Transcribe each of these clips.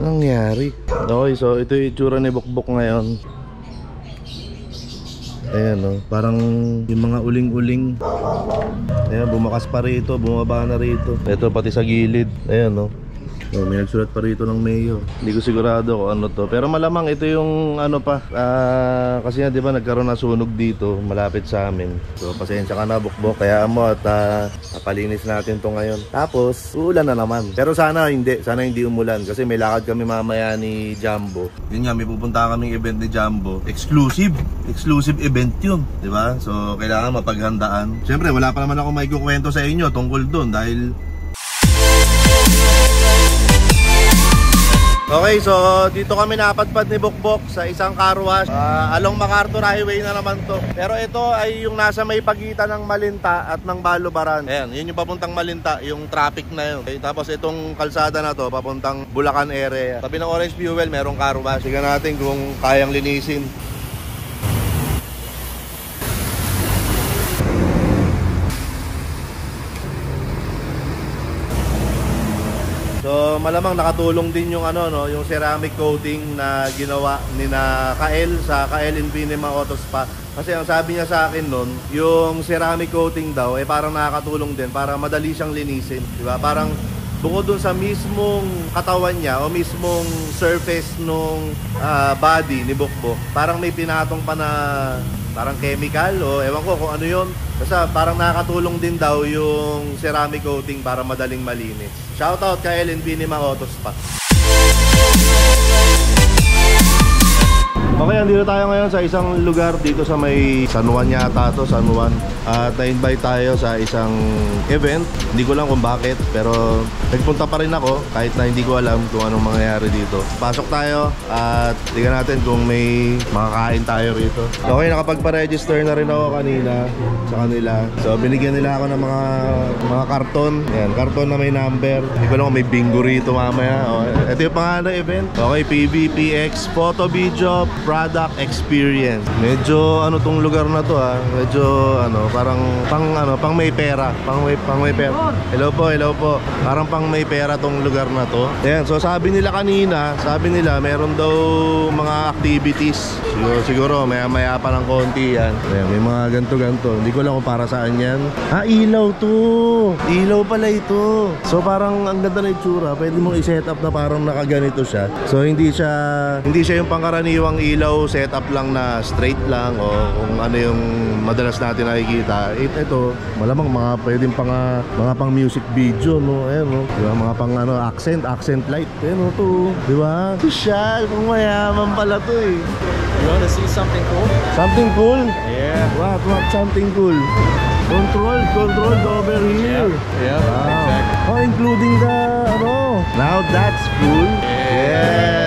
Anong nangyari? Okay, so ito yung itsura ni Bokbok ngayon. Ayan, no? Parang yung mga uling-uling. Ayan, bumakas pa rito, bumaba na rito. Ito pati sa gilid. Ayan, no? Oh, may nagsulat pa rito ng mayor. Hindi ko sigurado kung ano to. Pero malamang ito yung ano pa. Kasi nga di ba nagkaroon ng sunog dito malapit sa amin. So pasensya ka na Bokbok. Kaya mo at napalinis natin to ngayon. Tapos uulan na naman. Pero sana hindi umulan. Kasi may lakad kami mamaya ni Jumbo. Yun nga, may pupunta kaming event ni Jumbo. Exclusive event yun, di ba? So kailangan mapaghandaan. Siyempre wala pa naman ako may kukwento sa inyo tungkol dun. Dahil okay, so dito kami napadpad ni Bokbok sa isang car wash. Along MacArthur Highway na naman to. Pero ito ay yung nasa may pagitan ng Malinta at ng Balubaran. Ayan, yun yung papuntang Malinta, yung traffic na yun. Okay, tapos itong kalsada na to, papuntang Bulacan area. Tabi ng Orange Fuel, merong car wash. Tignan natin kung kayang linisin. So malamang nakatulong din yung ano no, yung ceramic coating na ginawa ni na Kael sa Kael Infinima Auto Spa. Kasi ang sabi niya sa akin noon, yung ceramic coating daw parang nakakatulong din para madali siyang linisin, di ba? Parang bukod dun sa mismong katawan niya o mismong surface nung body ni Bokbok, parang may pinatong pa na parang chemical o ewan ko kung ano yun. Basta parang nakakatulong din daw yung ceramic coating para madaling malinis. Shoutout kay Infinima Auto Spa. Okay, andito tayo ngayon sa isang lugar dito sa may San Juan yata to, San Juan. At na-invite tayo sa isang event. Hindi ko lang kung bakit, pero nagpunta pa rin ako kahit na hindi ko alam kung anong mangyayari dito. Pasok tayo at tingnan natin kung may makakain tayo rito. Okay, nakapagpa-register na rin ako kanina sa kanila. So binigyan nila ako ng mga karton. Ayan, karton na may number. Hindi ko lang kung may bingo rito mamaya. Okay. Ito yung pangalan ng event. Okay, PVPX Photo Video Product Experience. Medyo ano tong lugar na to ha. Medyo ano, parang pang may pera. Pang may pera. Hello po. Parang pang may pera tong lugar na to. Ayan, so sabi nila kanina, meron daw mga activities. Siguro maya pa ng konti yan. Ayan, may mga ganto. Hindi ko lang kung para saan yan. Ilaw to. Ilaw pala ito. So parang ang ganda na itsura. Pwede mong i-set up na parang nakaganito siya. So hindi siya yung pangkaraniwang ilaw setup lang na straight lang o kung ano yung madalas natin nakikita. Ito malamang mga pwedeng mga pang music video no. Ayan no. Diba? Mga pang ano accent light. Ayan no to. Diba? Social. Kung mayaman pala to eh. You wanna see something cool? Something cool? Yeah. What something cool? Control over here. Yeah. Wow. Exactly. Oh, including the ano. Now that's cool. Yeah.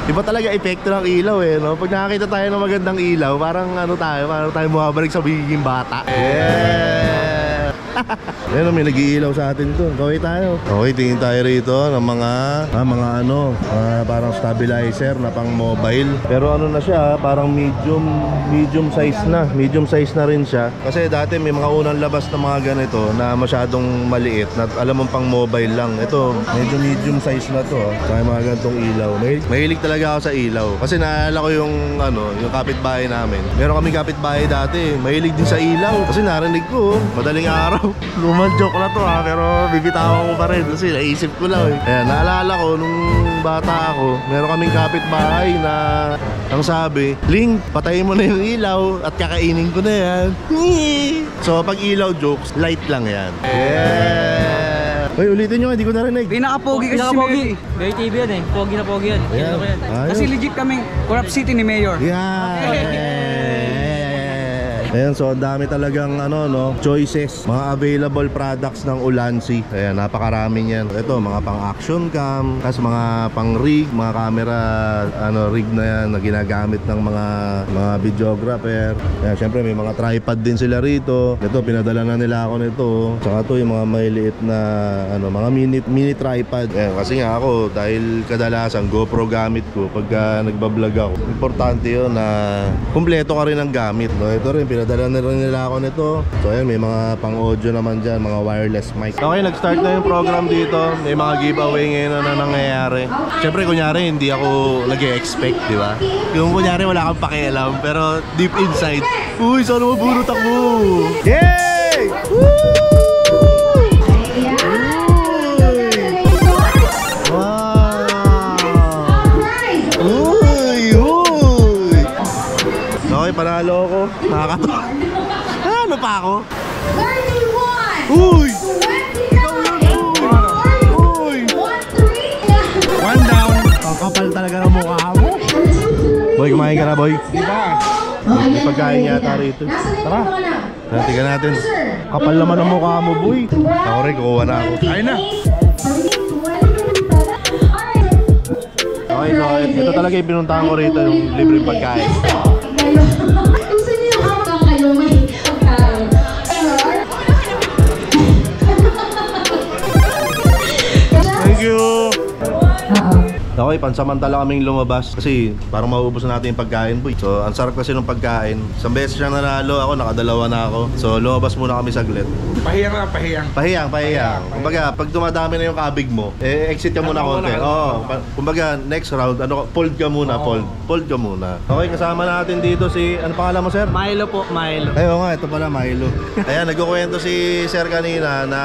Iba talaga epekto ng ilaw eh, no? Pag nakakita tayo ng magandang ilaw, parang parang tayo bumabalik sa pagiging bata. Yeah. Ayan, may nag-iilaw sa atin to. Gawin tayo. Okay, tingin tayo rito ng mga parang stabilizer na pang mobile. Pero ano na siya, parang medium size na. Medium size na rin siya. Kasi dati may mga unang labas na mga ganito na masyadong maliit na alam mong pang mobile lang. Ito, medyo medium size na to. Saka mga ganitong ilaw. Mahilig talaga ako sa ilaw. Kasi naalala ko yung kapitbahay namin. Meron kaming kapitbahay dati. Mahilig din sa ilaw. Kasi narinig ko, madaling araw. Lumang joke na to pero bibitawan ko pa rin kasi naisip ko lang eh. Ayan, naalala ko nung bata ako, meron kaming kapitbahay na ang sabi, Ling, patayin mo na yung ilaw at kakainin ko na yan. So pag ilaw jokes, light lang yan. Yeah. Hoy, ulitin nyo, hindi ko narinig. Pinaka-pogi kasi si Mayor. Mayor TV yan eh. Pogi na pogi yan. Yeah. Kasi legit kaming corrupt city ni Mayor. Yeah. Ayan, so ang dami talagang choices, mga available products ng Ulanzi. Ayan, napakarami niyan. Ito, mga pang action cam, tapos mga pang rig, mga camera rig na yan na ginagamit ng mga videographer. Ayan, syempre may mga tripod din sila rito. Ito, pinadala na nila ako nito. Saka ito yung mga maliliit na mga mini tripod. Ayan, kasi nga ako, dahil kadalasan GoPro gamit ko pagka nagbablog ako. Importante yun na kumpleto ka rin ng gamit, no? Ito rin, pinadala na rin nila ako nito. So ayan, may mga pang-audio naman dyan, mga wireless mic. Okay, nag-start na yung program dito. May mga giveaway ngayon na nangyayari. Siyempre, kunyari, hindi ako nag-expect, di ba? Yung kunyari, wala kang pakialam. Pero deep inside, uy, sana mabunot ako! Yay! Woo! Okay, panalo ako. Nakakatawa. Ano pa ako? 31! Uy! Uy! One down. Ang kapal talaga ng mukha mo. Boy, kumain ka na, boy. Diba? May pagkain yata rito. Tara! Tingnan natin. Kapal naman ang mukha mo, boy. Ako rin, kukuha na ako. Ayun na. Okay, so ito talaga yung pinuntahan ko rito, yung libreng pagkain. Gusto niyo yung hanggang kayo may pagkain. Thank you! Okay, pansamantala kaming lumabas kasi parang mauubos na natin yung pagkain, boy. So, ang sarap kasi ng pagkain. Isang beses siya nanalo ako, nakadalawa na ako. So, lumabas muna kami saglit. Pahiyang lang, pahiyang. Pahiyang. Kumbaga, pag dumadami na yung kabig mo, exit ka muna konti. Oo. Kumbaga, next round, fold ka muna, fold ka muna. Okay, kasama natin dito si, ano pangalan mo, sir? Milo po, Milo. Ay, oo nga, ito pala, Milo. Ayan, nagkukwento si sir kanina na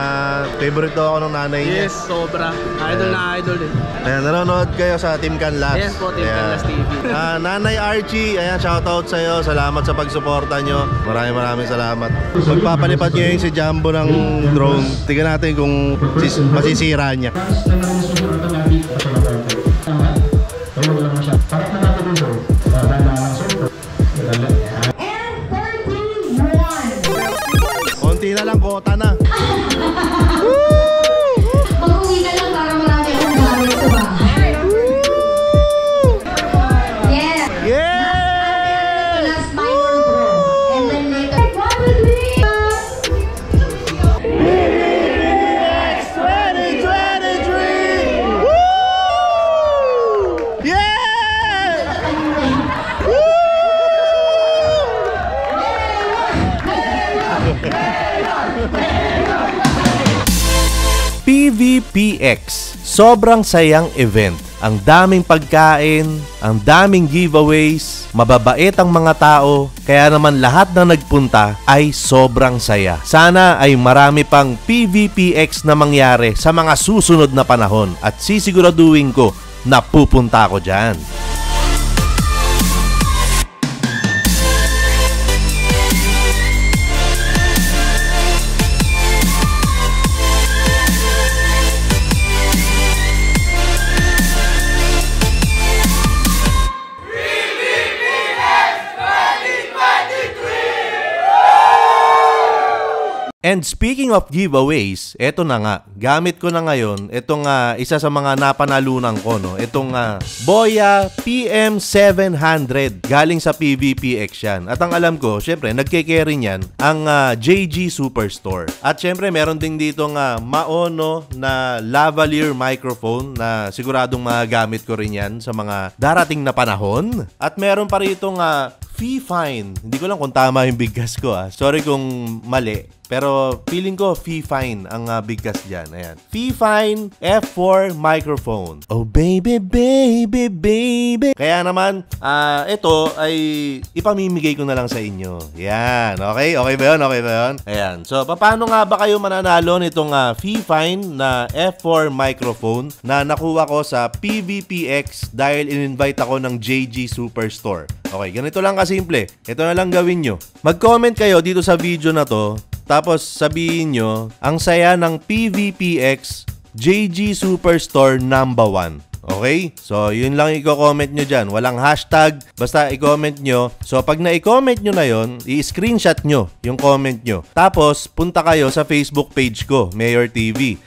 favorite daw ako ng nanay niya. Yes, sobra. Idol na idol din. Ayan, nanonood kayo sa Team Canlas. Yes po, Team Canlas TV. Nanay Archie, ayan, shoutout sa'yo. Salamat sa pagsuporta nyo. Maraming salamat. Magpapalipad nyo yung si Jumbo ng drone. Tingnan natin kung masisira niya. And 31! Konti na lang, kota na. Mag-uwi ka lang para marami akong gamit sa bahay. Yeah! Yeah! Last minor bro. And then later, probably. 2023! Woo! Yeah! Woo! PVPX. Sobrang sayang event. Ang daming pagkain, ang daming giveaways, mababait ang mga tao, kaya naman lahat na nagpunta ay sobrang saya. Sana ay marami pang PVPX na mangyari sa mga susunod na panahon at sisiguraduhin ko na pupunta ako dyan. And speaking of giveaways, eto na nga, gamit ko na ngayon itong isa sa mga napanalunan ko, no? Itong Boya PM700, galing sa PVPX yan. At ang alam ko, syempre, nagke-carry niyan ang JG Superstore. At syempre, meron din dito Maono na lavalier microphone na siguradong magagamit ko rin yan sa mga darating na panahon. At meron pa rito Fee-Fine. Hindi ko lang kung tama yung bigkas ko. Sorry kung mali. Pero feeling ko Fee-Fine ang bigkas dyan. Ayan. Fee-Fine F4 microphone. Oh baby, baby, baby. Kaya naman, ito ay ipamimigay ko na lang sa inyo. Yan. Okay? Okay ba yun? Okay ba yun? Ayan. So, paano nga ba kayo mananalo nitong Fee-Fine na F4 microphone na nakuha ko sa PVPX dahil in-invite ako ng JG Superstore? Okay, ganito lang kasimple. Ito na lang gawin nyo. Mag-comment kayo dito sa video na to. Tapos sabihin nyo, ang saya ng PVPX JG Superstore #1. Okay? So, yun lang i-comment nyo dyan. Walang hashtag. Basta i-comment nyo. So, pag na-i-comment nyo na yun, i-screenshot nyo yung comment nyo. Tapos, punta kayo sa Facebook page ko, Mayor TV.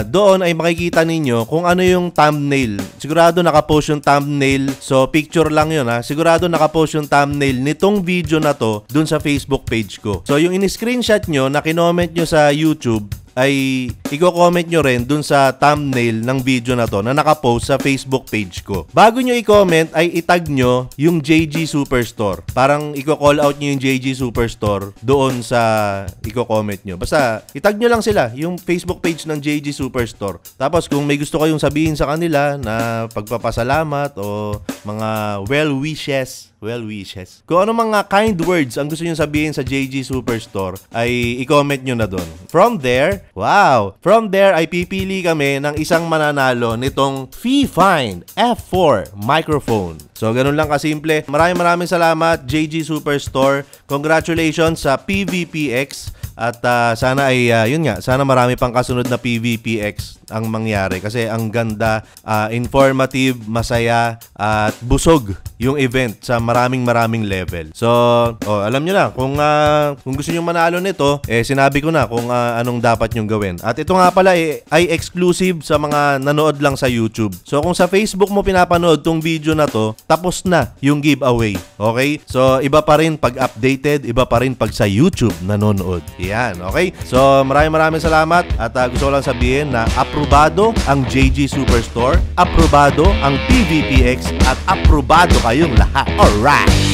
Doon ay makikita ninyo kung ano yung thumbnail. Sigurado nakapost yung thumbnail. So, picture lang yun ha. Sigurado nakapost yung thumbnail nitong video na to dun sa Facebook page ko. So, yung in-screenshot nyo na kinoment nyo sa YouTube, ay i-comment nyo rin dun sa thumbnail ng video na to na nakapost sa Facebook page ko. Bago nyo i-comment ay itag nyo yung JG Superstore. Parang i-call out nyo yung JG Superstore doon sa i-comment nyo. Basta itag nyo lang sila, yung Facebook page ng JG Superstore. Tapos kung may gusto kayong sabihin sa kanila na pagpapasalamat o mga well wishes. Kung ano mga kind words ang gusto nyo sabihin sa JG Superstore ay i-comment nyo na doon. From there ay pipili kami ng isang mananalo nitong Fifine F4 microphone. So, ganun lang kasimple. Maraming salamat, JG Superstore. Congratulations sa PVPX. At sana ay, sana marami pang kasunod na PVPX ang mangyari. Kasi ang ganda, informative, masaya, at busog yung event sa maraming level. So, alam nyo na, kung gusto nyo manalo nito, sinabi ko na kung anong dapat nyong gawin. At ito nga pala ay exclusive sa mga nanood lang sa YouTube. So, kung sa Facebook mo pinapanood tong video na to, tapos na yung giveaway. Okay? So, iba pa rin pag updated, iba pa rin pag sa YouTube nanonood. Yan, okay? So, maraming salamat at gusto ko lang sabihin na aprobado ang JG Superstore, aprobado ang PVPX at aprobado kayong lahat. Alright!